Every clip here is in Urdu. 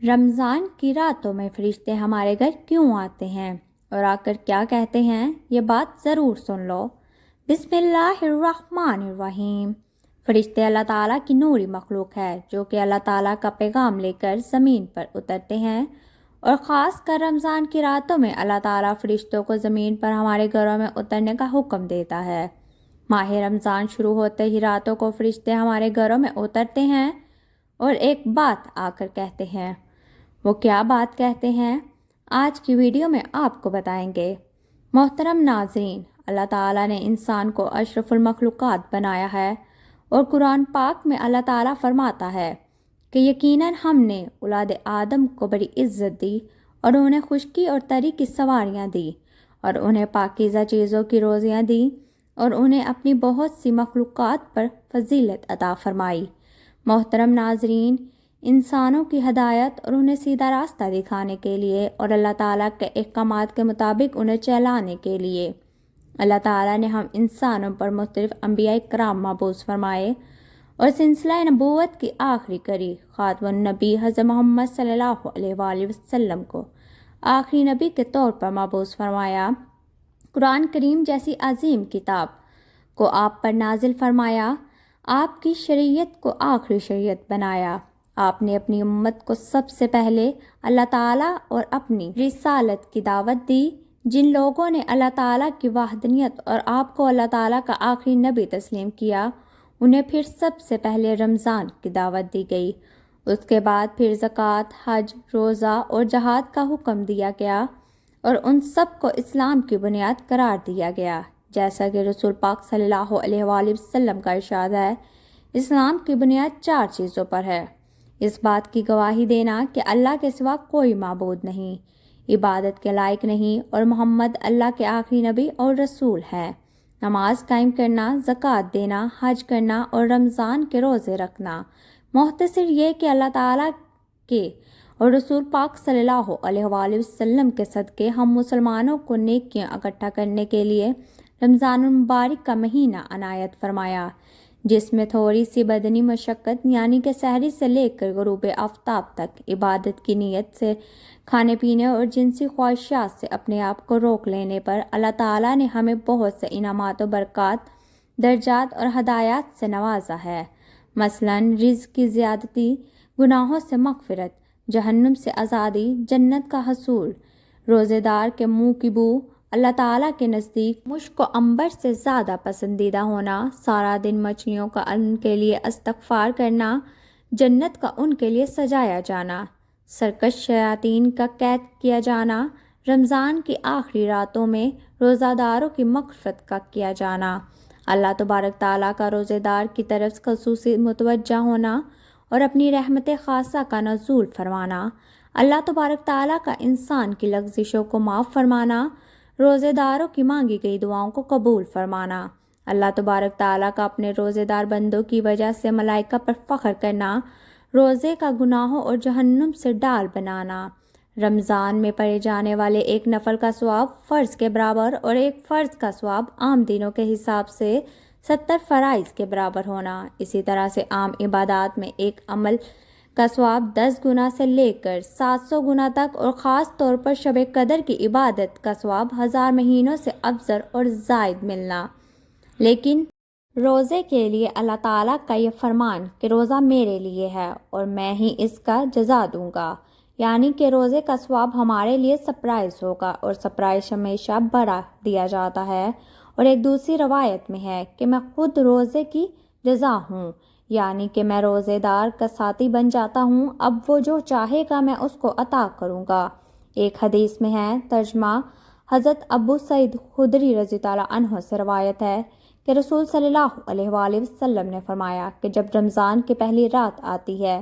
رمضان کی راتوں میں فرشتے ہمارے گھر کیوں آتے ہیں اور آ کر کیا کہتے ہیں، یہ بات ضرور سن لو۔ بسم اللہ الرحمن الرحیم۔ فرشتے اللہ تعالیٰ کی نوری مخلوق ہے جو کہ اللہ تعالیٰ کا پیغام لے کر زمین پر اترتے ہیں، اور خاص کر رمضان کی راتوں میں اللہ تعالیٰ فرشتوں کو زمین پر ہمارے گھروں میں اترنے کا حکم دیتا ہے۔ ماہ رمضان شروع ہوتے ہی راتوں کو فرشتے ہمارے گھروں میں اترتے ہیں اور ایک بات آ کر کہتے ہیں۔ وہ کیا بات کہتے ہیں، آج کی ویڈیو میں آپ کو بتائیں گے۔ محترم ناظرین، اللہ تعالیٰ نے انسان کو اشرف المخلوقات بنایا ہے، اور قرآن پاک میں اللہ تعالیٰ فرماتا ہے کہ یقیناً ہم نے اولاد آدم کو بڑی عزت دی اور انہیں خشکی اور تری کی سواریاں دی، اور انہیں پاکیزہ چیزوں کی روزیاں دیں، اور انہیں اپنی بہت سی مخلوقات پر فضیلت عطا فرمائی۔ محترم ناظرین، انسانوں کی ہدایت اور انہیں سیدھا راستہ دکھانے کے لیے اور اللہ تعالیٰ کے احکامات کے مطابق انہیں چلانے کے لیے اللہ تعالیٰ نے ہم انسانوں پر مختلف انبیاء کرام مبعوث فرمائے اور سلسلہ نبوت کی آخری کڑی خاتم النبی حضرت محمد صلی اللہ علیہ وآلہ وسلم کو آخری نبی کے طور پر مبعوث فرمایا۔ قرآن کریم جیسی عظیم کتاب کو آپ پر نازل فرمایا، آپ کی شریعت کو آخری شریعت بنایا۔ آپ نے اپنی امت کو سب سے پہلے اللہ تعالیٰ اور اپنی رسالت کی دعوت دی۔ جن لوگوں نے اللہ تعالیٰ کی وحدانیت اور آپ کو اللہ تعالیٰ کا آخری نبی تسلیم کیا، انہیں پھر سب سے پہلے رمضان کی دعوت دی گئی۔ اس کے بعد پھر زکوٰۃ، حج، روزہ اور جہاد کا حکم دیا گیا، اور ان سب کو اسلام کی بنیاد قرار دیا گیا۔ جیسا کہ رسول پاک صلی اللہ علیہ وآلہ وسلم کا ارشاد ہے، اسلام کی بنیاد 4 چیزوں پر ہے۔ اس بات کی گواہی دینا کہ اللہ کے سوا کوئی معبود نہیں، عبادت کے لائق نہیں، اور محمد اللہ کے آخری نبی اور رسول ہے۔ نماز قائم کرنا، زکوٰۃ دینا، حج کرنا اور رمضان کے روزے رکھنا۔ مختصر یہ کہ اللہ تعالیٰ کے اور رسول پاک صلی اللہ علیہ وآلہ وسلم کے صدقے ہم مسلمانوں کو نیکیاں اکٹھا کرنے کے لیے رمضان المبارک کا مہینہ عنایت فرمایا، جس میں تھوڑی سی بدنی مشقت یعنی کہ سحری سے لے کر غروب آفتاب تک عبادت کی نیت سے کھانے پینے اور جنسی خواہشات سے اپنے آپ کو روک لینے پر اللہ تعالیٰ نے ہمیں بہت سے انعامات و برکات، درجات اور ہدایات سے نوازا ہے۔ مثلاً رزق کی زیادتی، گناہوں سے مغفرت، جہنم سے آزادی، جنت کا حصول، روزے دار کے منہ کی بو، اللہ تعالیٰ کے نزدیک مشک و عنبر سے زیادہ پسندیدہ ہونا، سارا دن مچھلیوں کا ان کے لیے استغفار کرنا، جنت کا ان کے لیے سجایا جانا، سرکش شیاطین کا قید کیا جانا، رمضان کی آخری راتوں میں روزہ داروں کی مغفرت کا کیا جانا، اللہ تبارک تعالیٰ کا روزے دار کی طرف خصوصی متوجہ ہونا اور اپنی رحمت خاصہ کا نزول فرمانا، اللہ تبارک تعالیٰ کا انسان کی لغزشوں کو معاف فرمانا، روزے داروں کی مانگی گئی دعاؤں کو قبول فرمانا، اللہ تبارک تعالیٰ کا اپنے روزے دار بندوں کی وجہ سے ملائکہ پر فخر کرنا، روزے کا گناہوں اور جہنم سے ڈال بنانا، رمضان میں پڑھے جانے والے ایک نفل کا ثواب فرض کے برابر اور ایک فرض کا ثواب عام دنوں کے حساب سے 70 فرائض کے برابر ہونا، اسی طرح سے عام عبادات میں ایک عمل کا ثواب 10 گنا سے لے کر 700 گنا تک، اور خاص طور پر شب قدر کی عبادت کا ثواب 1000 مہینوں سے افضل اور زائد ملنا۔ لیکن روزے کے لیے اللہ تعالیٰ کا یہ فرمان کہ روزہ میرے لیے ہے اور میں ہی اس کا جزا دوں گا، یعنی کہ روزے کا ثواب ہمارے لیے سرپرائز ہوگا، اور سرپرائز ہمیشہ بڑھا دیا جاتا ہے۔ اور ایک دوسری روایت میں ہے کہ میں خود روزے کی جزا ہوں، یعنی کہ میں روزے دار کا ساتھی بن جاتا ہوں، اب وہ جو چاہے گا میں اس کو عطا کروں گا۔ ایک حدیث میں ہے، ترجمہ حضرت ابو سعید خدری رضی اللہ عنہ سے روایت ہے کہ رسول صلی اللہ علیہ وآلہ وسلم نے فرمایا کہ جب رمضان کی پہلی رات آتی ہے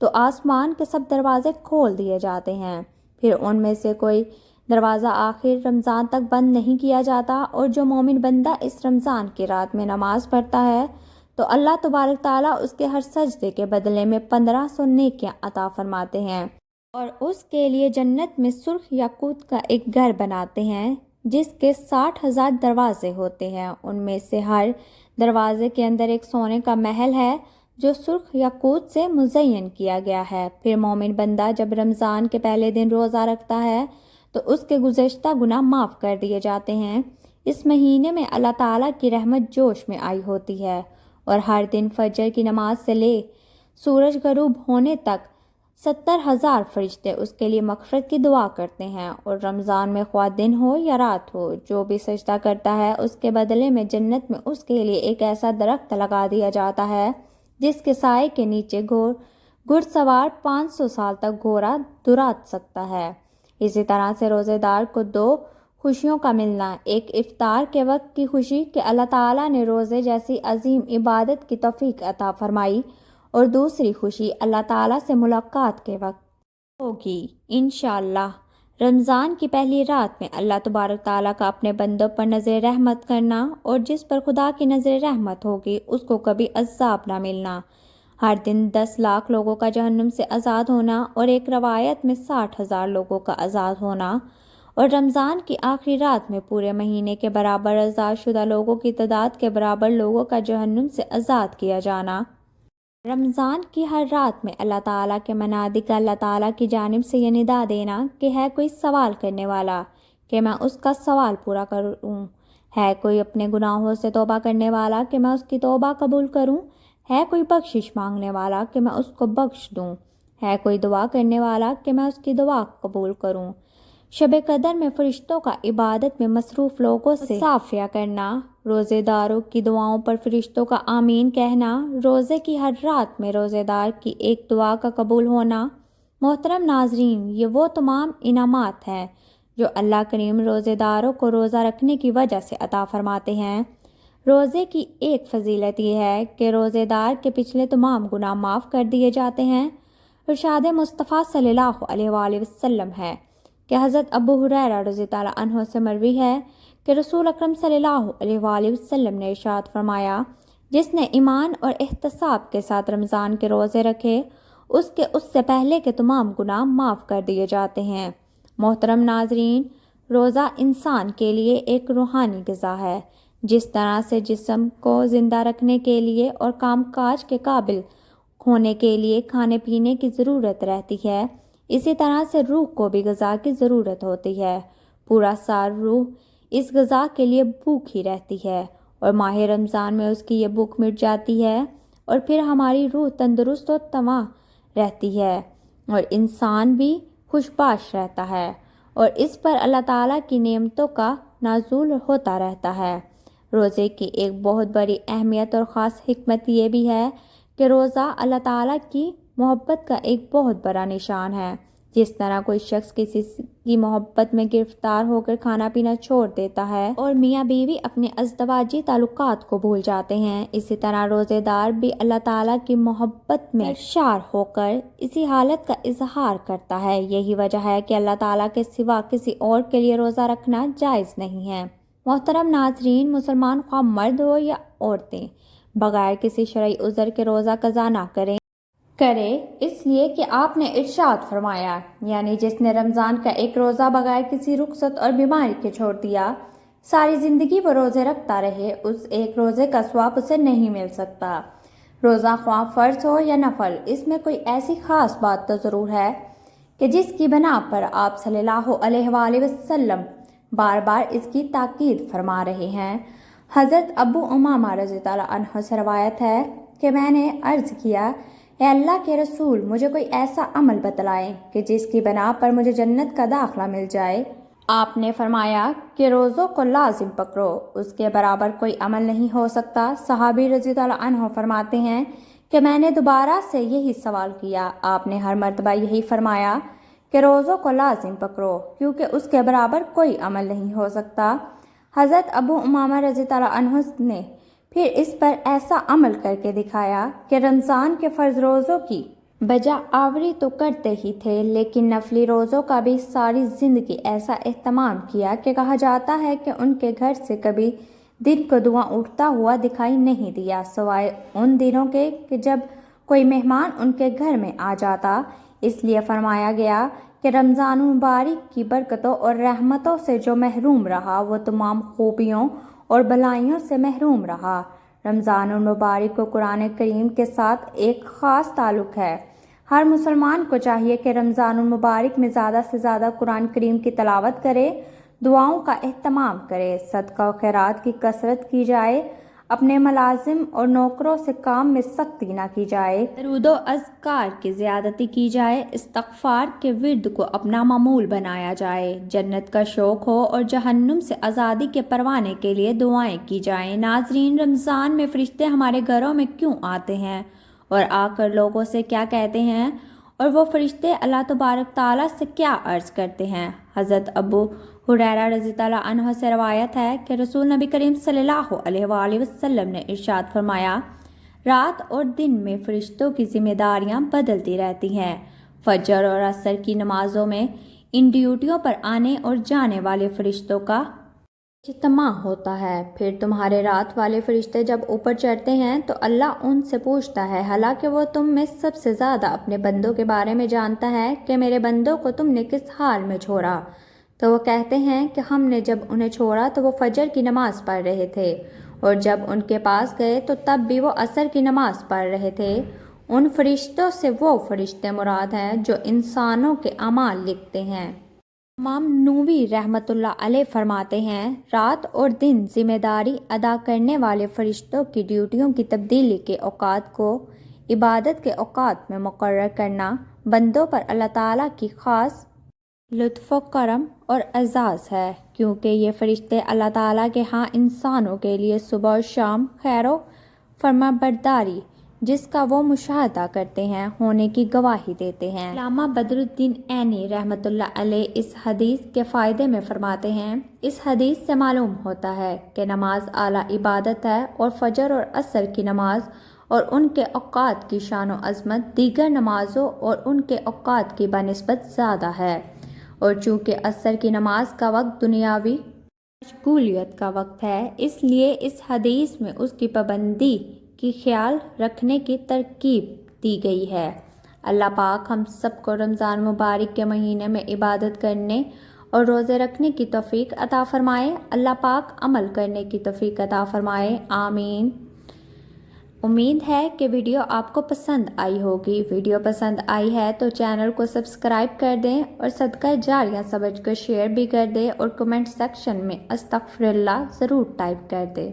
تو آسمان کے سب دروازے کھول دیے جاتے ہیں، پھر ان میں سے کوئی دروازہ آخر رمضان تک بند نہیں کیا جاتا، اور جو مومن بندہ اس رمضان کی رات میں نماز پڑھتا ہے تو اللہ تبارک تعالیٰ اس کے ہر سجدے کے بدلے میں 1500 نیکیاں عطا فرماتے ہیں، اور اس کے لیے جنت میں سرخ یاقوت کا ایک گھر بناتے ہیں جس کے 60,000 دروازے ہوتے ہیں، ان میں سے ہر دروازے کے اندر ایک سونے کا محل ہے جو سرخ یاقوت سے مزین کیا گیا ہے۔ پھر مومن بندہ جب رمضان کے پہلے دن روزہ رکھتا ہے تو اس کے گزشتہ گناہ معاف کر دیے جاتے ہیں۔ اس مہینے میں اللہ تعالیٰ کی رحمت جوش میں آئی ہوتی ہے اور ہر دن فجر کی نماز سے لے سورج غروب ہونے تک 70,000 فرشتے اس کے لیے مغفرت کی دعا کرتے ہیں، اور رمضان میں خواہ دن ہو یا رات ہو، جو بھی سجدہ کرتا ہے اس کے بدلے میں جنت میں اس کے لیے ایک ایسا درخت لگا دیا جاتا ہے جس کے سائے کے نیچے گھڑ سوار 500 سال تک گھوڑا دراڑ سکتا ہے۔ اسی طرح سے روزے دار کو 2 خوشیوں کا ملنا، ایک افطار کے وقت کی خوشی کہ اللہ تعالیٰ نے روزے جیسی عظیم عبادت کی توفیق عطا فرمائی، اور دوسری خوشی اللہ تعالیٰ سے ملاقات کے وقت ہوگی انشاءاللہ۔ رمضان کی پہلی رات میں اللہ تبارک تعالیٰ کا اپنے بندوں پر نظر رحمت کرنا، اور جس پر خدا کی نظر رحمت ہوگی اس کو کبھی عذاب نہ ملنا۔ ہر دن 10 لاکھ لوگوں کا جہنم سے آزاد ہونا، اور ایک روایت میں 60,000 لوگوں کا آزاد ہونا، اور رمضان کی آخری رات میں پورے مہینے کے برابر آزاد شدہ لوگوں کی تعداد کے برابر لوگوں کا جہنم سے آزاد کیا جانا۔ رمضان کی ہر رات میں اللہ تعالیٰ کے منادی کا اللہ تعالیٰ کی جانب سے یہ ندا دینا کہ ہے کوئی سوال کرنے والا کہ میں اس کا سوال پورا کروں، ہے کوئی اپنے گناہوں سے توبہ کرنے والا کہ میں اس کی توبہ قبول کروں، ہے کوئی بخشش مانگنے والا کہ میں اس کو بخش دوں، ہے کوئی دعا کرنے والا کہ میں اس کی دعا قبول کروں۔ شب قدر میں فرشتوں کا عبادت میں مصروف لوگوں سے صافیہ کرنا، روزے داروں کی دعاؤں پر فرشتوں کا آمین کہنا، روزے کی ہر رات میں روزے دار کی ایک دعا کا قبول ہونا۔ محترم ناظرین، یہ وہ تمام انعامات ہیں جو اللہ کریم روزے داروں کو روزہ رکھنے کی وجہ سے عطا فرماتے ہیں۔ روزے کی ایک فضیلت یہ ہے کہ روزے دار کے پچھلے تمام گناہ معاف کر دیے جاتے ہیں۔ ارشاد مصطفیٰ صلی اللہ علیہ وآلہ وسلم ہے کہ حضرت ابو ہریرہ رضی اللہ عنہ سے مروی ہے کہ رسول اکرم صلی اللہ علیہ وآلہ وسلم نے ارشاد فرمایا، جس نے ایمان اور احتساب کے ساتھ رمضان کے روزے رکھے اس سے پہلے کے تمام گناہ معاف کر دیے جاتے ہیں۔ محترم ناظرین، روزہ انسان کے لیے ایک روحانی غذا ہے۔ جس طرح سے جسم کو زندہ رکھنے کے لیے اور کام کاج کے قابل ہونے کے لیے کھانے پینے کی ضرورت رہتی ہے، اسی طرح سے روح کو بھی غذا کی ضرورت ہوتی ہے۔ پورا سال روح اس غذا کے لیے بھوک ہی رہتی ہے، اور ماہ رمضان میں اس کی یہ بھوک مٹ جاتی ہے، اور پھر ہماری روح تندرست و تواں رہتی ہے، اور انسان بھی خوشباش رہتا ہے، اور اس پر اللہ تعالیٰ کی نعمتوں کا نزول ہوتا رہتا ہے۔ روزے کی ایک بہت بڑی اہمیت اور خاص حکمت یہ بھی ہے کہ روزہ اللہ تعالیٰ کی محبت کا ایک بہت بڑا نشان ہے۔ جس طرح کوئی شخص کسی کی محبت میں گرفتار ہو کر کھانا پینا چھوڑ دیتا ہے اور میاں بیوی اپنے ازدواجی تعلقات کو بھول جاتے ہیں، اسی طرح روزے دار بھی اللہ تعالیٰ کی محبت میں سرشار ہو کر اسی حالت کا اظہار کرتا ہے۔ یہی وجہ ہے کہ اللہ تعالیٰ کے سوا کسی اور کے لیے روزہ رکھنا جائز نہیں ہے۔ محترم ناظرین، مسلمان خواہ مرد ہو یا عورتیں بغیر کسی شرعی عذر کے روزہ قضا نہ کرے اس لیے کہ آپ نے ارشاد فرمایا، یعنی جس نے رمضان کا ایک روزہ بغیر کسی رخصت اور بیماری کے چھوڑ دیا، ساری زندگی وہ روزے رکھتا رہے، اس ایک روزے کا ثواب اسے نہیں مل سکتا۔ روزہ خواہ فرض ہو یا نفل، اس میں کوئی ایسی خاص بات تو ضرور ہے کہ جس کی بنا پر آپ صلی اللہ علیہ وآلہ وسلم بار بار اس کی تاکید فرما رہے ہیں۔ حضرت ابو امامہ رضی اللہ عنہ سے روایت ہے کہ میں نے عرض کیا، اے اللہ کے رسول، مجھے کوئی ایسا عمل بتلائیں کہ جس کی بنا پر مجھے جنت کا داخلہ مل جائے۔ آپ نے فرمایا کہ روزوں کو لازم پکڑو، اس کے برابر کوئی عمل نہیں ہو سکتا۔ صحابی رضی اللہ عنہ فرماتے ہیں کہ میں نے دوبارہ سے یہی سوال کیا، آپ نے ہر مرتبہ یہی فرمایا کہ روزوں کو لازم پکڑو، کیونکہ اس کے برابر کوئی عمل نہیں ہو سکتا۔ حضرت ابو امامہ رضی اللہ عنہ نے پھر اس پر ایسا عمل کر کے دکھایا کہ رمضان کے فرض روزوں کی بجا آوری تو کرتے ہی تھے، لیکن نفلی روزوں کا بھی ساری زندگی ایسا اہتمام کیا کہ کہا جاتا ہے کہ ان کے گھر سے کبھی دن کو دھواں اٹھتا ہوا دکھائی نہیں دیا، سوائے ان دنوں کے کہ جب کوئی مہمان ان کے گھر میں آ جاتا۔ اس لیے فرمایا گیا کہ رمضان مبارک کی برکتوں اور رحمتوں سے جو محروم رہا وہ تمام خوبیوں اور بلائیوں سے محروم رہا۔ رمضان المبارک کو قرآن کریم کے ساتھ ایک خاص تعلق ہے۔ ہر مسلمان کو چاہیے کہ رمضان المبارک میں زیادہ سے زیادہ قرآن کریم کی تلاوت کرے، دعاؤں کا اہتمام کرے، صدقہ و خیرات کی کثرت کی جائے، اپنے ملازم اور نوکروں سے کام میں سختی نہ کی جائے، درود و اذکار کی زیادتی کی جائے، استغفار کے ورد کو اپنا معمول بنایا جائے، جنت کا شوق ہو اور جہنم سے آزادی کے پروانے کے لیے دعائیں کی جائیں۔ ناظرین، رمضان میں فرشتے ہمارے گھروں میں کیوں آتے ہیں اور آ کر لوگوں سے کیا کہتے ہیں، اور وہ فرشتے اللہ تبارک تعالیٰ سے کیا عرض کرتے ہیں؟ حضرت ابو ہریرہ رضی اللہ عنہ سے روایت ہے کہ رسول نبی کریم صلی اللہ علیہ وآلہ وسلم نے ارشاد فرمایا، رات اور دن میں فرشتوں کی ذمہ داریاں بدلتی رہتی ہیں۔ فجر اور عصر کی نمازوں میں ان ڈیوٹیوں پر آنے اور جانے والے فرشتوں کا اجتماع ہوتا ہے۔ پھر تمہارے رات والے فرشتے جب اوپر چڑھتے ہیں تو اللہ ان سے پوچھتا ہے، حالانکہ وہ تم میں سب سے زیادہ اپنے بندوں کے بارے میں جانتا ہے، کہ میرے بندوں کو تم نے کس حال میں چھوڑا؟ تو وہ کہتے ہیں کہ ہم نے جب انہیں چھوڑا تو وہ فجر کی نماز پڑھ رہے تھے، اور جب ان کے پاس گئے تو تب بھی وہ عصر کی نماز پڑھ رہے تھے۔ ان فرشتوں سے وہ فرشتے مراد ہیں جو انسانوں کے اعمال لکھتے ہیں۔ امام نووی رحمۃ اللہ علیہ فرماتے ہیں، رات اور دن ذمہ داری ادا کرنے والے فرشتوں کی ڈیوٹیوں کی تبدیلی کے اوقات کو عبادت کے اوقات میں مقرر کرنا بندوں پر اللہ تعالیٰ کی خاص لطف و کرم اور اعزاز ہے، کیونکہ یہ فرشتے اللہ تعالیٰ کے ہاں انسانوں کے لیے صبح و شام خیر و فرمانبرداری جس کا وہ مشاہدہ کرتے ہیں ہونے کی گواہی دیتے ہیں۔ علامہ بدر الدین عینی رحمۃ اللہ علیہ اس حدیث کے فائدے میں فرماتے ہیں، اس حدیث سے معلوم ہوتا ہے کہ نماز اعلیٰ عبادت ہے، اور فجر اور عصر کی نماز اور ان کے اوقات کی شان و عظمت دیگر نمازوں اور ان کے اوقات کی بنسبت زیادہ ہے، اور چونکہ عصر کی نماز کا وقت دنیاوی مشغولیت کا وقت ہے، اس لیے اس حدیث میں اس کی پابندی کی خیال رکھنے کی ترغیب دی گئی ہے۔ اللہ پاک ہم سب کو رمضان مبارک کے مہینے میں عبادت کرنے اور روزے رکھنے کی توفیق عطا فرمائے۔ اللہ پاک عمل کرنے کی توفیق عطا فرمائے، آمین۔ امید ہے کہ ویڈیو آپ کو پسند آئی ہوگی۔ ویڈیو پسند آئی ہے تو چینل کو سبسکرائب کر دیں اور صدقہ جاریہ سمجھ کر شیئر بھی کر دیں، اور کمنٹ سیکشن میں استغفر اللہ ضرور ٹائپ کر دیں۔